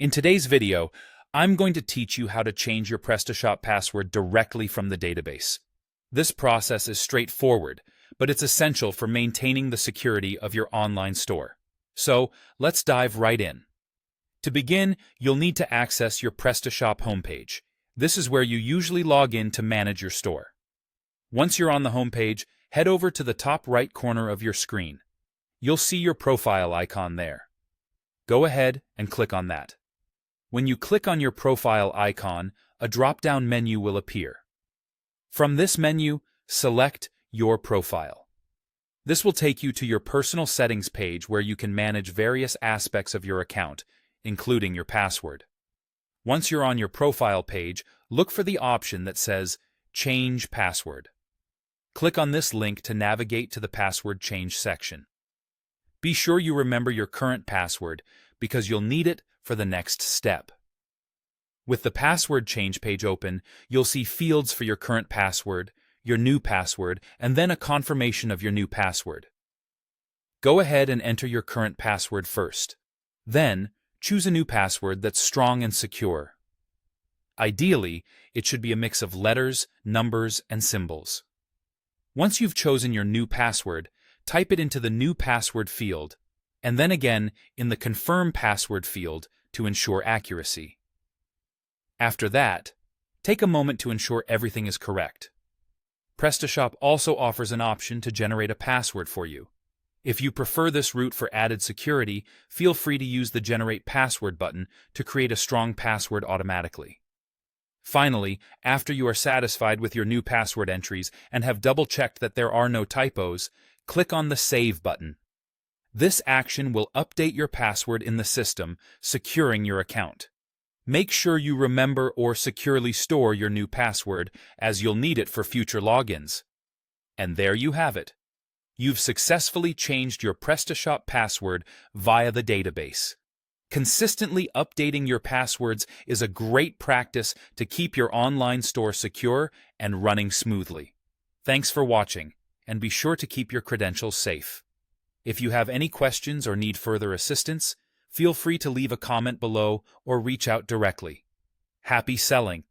In today's video, I'm going to teach you how to change your Prestashop password directly from the database. This process is straightforward, but it's essential for maintaining the security of your online store. So, let's dive right in. To begin, you'll need to access your Prestashop homepage. This is where you usually log in to manage your store. Once you're on the homepage, head over to the top right corner of your screen. You'll see your profile icon there. Go ahead and click on that. When you click on your profile icon, a drop-down menu will appear. From this menu, select Your Profile. This will take you to your personal settings page where you can manage various aspects of your account, including your password. Once you're on your profile page, look for the option that says Change Password. Click on this link to navigate to the password change section. Be sure you remember your current password because you'll need it for the next step. With the password change page open, you'll see fields for your current password, your new password, and then a confirmation of your new password. Go ahead and enter your current password first. Then, choose a new password that's strong and secure. Ideally, it should be a mix of letters, numbers, and symbols. Once you've chosen your new password, type it into the New Password field, and then again in the Confirm Password field to ensure accuracy. After that, take a moment to ensure everything is correct. Prestashop also offers an option to generate a password for you. If you prefer this route for added security, feel free to use the Generate Password button to create a strong password automatically. Finally, after you are satisfied with your new password entries and have double-checked that there are no typos, click on the Save button. This action will update your password in the system, securing your account. Make sure you remember or securely store your new password, as you'll need it for future logins. And there you have it. You've successfully changed your Prestashop password via the database. Consistently updating your passwords is a great practice to keep your online store secure and running smoothly. Thanks for watching, and be sure to keep your credentials safe. If you have any questions or need further assistance, feel free to leave a comment below or reach out directly. Happy selling!